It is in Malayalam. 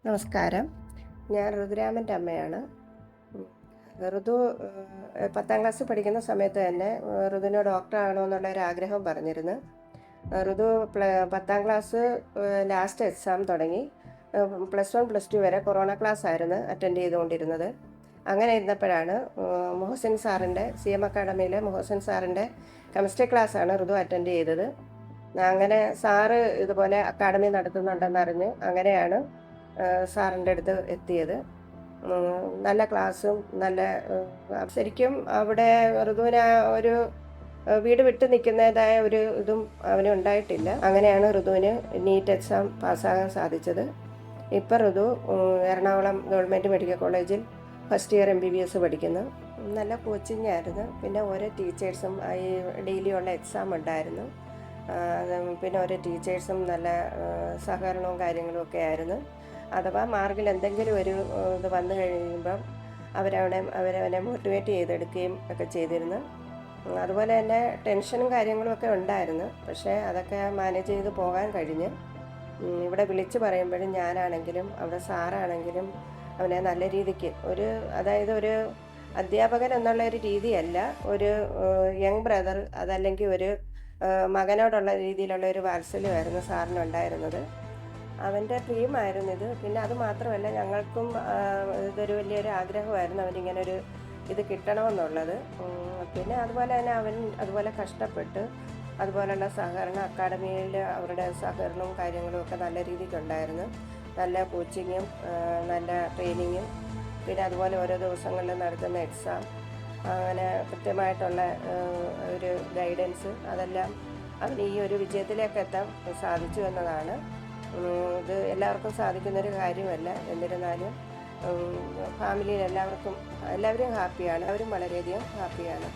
നമസ്കാരം. ഞാൻ ഋതുരാമൻ്റെ അമ്മയാണ്. ഋതു 10ാം ക്ലാസ്സിൽ പഠിക്കുന്ന സമയത്ത് തന്നെ ഋതുവിന് ഡോക്ടറാകണമെന്നുള്ള ഒരു ആഗ്രഹം പറഞ്ഞിരുന്നു. ഋതു 10ാം ക്ലാസ് ലാസ്റ്റ് എക്സാം തുടങ്ങി. +1 +2 വരെ കൊറോണ ക്ലാസ് ആയിരുന്നു അറ്റൻഡ് ചെയ്തുകൊണ്ടിരുന്നത്. അങ്ങനെ ഇരുന്നപ്പോഴാണ് മുഹസിൻ സാറിൻ്റെ CM അക്കാഡമിയിലെ മുഹസിൻ സാറിൻ്റെ കെമിസ്ട്രി ക്ലാസ്സാണ് ഋതു അറ്റൻഡ് ചെയ്തത്. അങ്ങനെ സാറ് ഇതുപോലെ അക്കാഡമി നടത്തുന്നുണ്ടെന്നറിഞ്ഞ് അങ്ങനെയാണ് സാറിൻ്റെ അടുത്ത് എത്തിയത്. നല്ല ക്ലാസ്സും നല്ല ശരിക്കും അവിടെ ഋതുവിന് ഒരു വീട് വിട്ട് നിൽക്കുന്നതായ ഒരു ഇതും അവന് ഉണ്ടായിട്ടില്ല. അങ്ങനെയാണ് ഋതുവിന് നീറ്റ് എക്സാം പാസ്സാകാൻ സാധിച്ചത്. ഇപ്പം ഋതു എറണാകുളം ഗവൺമെൻറ് മെഡിക്കൽ കോളേജിൽ ഫസ്റ്റ് ഇയർ MBBS പഠിക്കുന്നു. നല്ല കോച്ചിങ് ആയിരുന്നു. പിന്നെ ഓരോ ടീച്ചേഴ്സും ഈ ഡെയിലി ഉള്ള എക്സാം ഉണ്ടായിരുന്നു. പിന്നെ ഓരോ ടീച്ചേഴ്സും നല്ല സഹകരണവും കാര്യങ്ങളും ഒക്കെ ആയിരുന്നു. അഥവാ മാർക്കിൽ എന്തെങ്കിലും ഒരു ഇത് വന്നു കഴിയുമ്പം അവരവനെ മോട്ടിവേറ്റ് ചെയ്തെടുക്കുകയും ഒക്കെ ചെയ്തിരുന്നു. അതുപോലെ തന്നെ ടെൻഷനും കാര്യങ്ങളും ഒക്കെ ഉണ്ടായിരുന്നു. പക്ഷേ അതൊക്കെ മാനേജ് ചെയ്ത് പോകാൻ കഴിഞ്ഞ് ഇവിടെ വിളിച്ച് പറയുമ്പോഴും ഞാനാണെങ്കിലും അവിടെ സാറാണെങ്കിലും അവനെ നല്ല രീതിക്ക് അതായത് ഒരു അധ്യാപകൻ എന്നുള്ള ഒരു രീതിയല്ല, ഒരു യങ് ബ്രദർ അതല്ലെങ്കിൽ ഒരു മകനോടുള്ള രീതിയിലുള്ള ഒരു വാത്സല്യമായിരുന്നു സാറിനുണ്ടായിരുന്നത്. അവൻ്റെ ഡ്രീമായിരുന്നു ഇത്. പിന്നെ അത് മാത്രമല്ല, ഞങ്ങൾക്കും ഇതൊരു വലിയൊരു ആഗ്രഹമായിരുന്നു അവനിങ്ങനൊരു ഇത് കിട്ടണമെന്നുള്ളത്. പിന്നെ അതുപോലെ തന്നെ അവൻ അതുപോലെ കഷ്ടപ്പെട്ട് അതുപോലുള്ള സഹകരണം അക്കാഡമിയിൽ അവരുടെ സഹകരണവും കാര്യങ്ങളും ഒക്കെ നല്ല രീതിക്കുണ്ടായിരുന്നു. നല്ല കോച്ചിങ്ങും നല്ല ട്രെയിനിങ്ങും പിന്നെ അതുപോലെ ഓരോ ദിവസങ്ങളിൽ നടത്തുന്ന എക്സാം, അങ്ങനെ കൃത്യമായിട്ടുള്ള ഒരു ഗൈഡൻസ്, അതെല്ലാം അവന് ഈ ഒരു വിജയത്തിലേക്ക് എത്താൻ സാധിച്ചു എന്നതാണ്. ഇത് എല്ലാവർക്കും സാധിക്കുന്നൊരു കാര്യമല്ല. എന്നിരുന്നാലും ഫാമിലിയിൽ എല്ലാവരും ഹാപ്പിയാണ്. അവരും വളരെയധികം ഹാപ്പിയാണ്.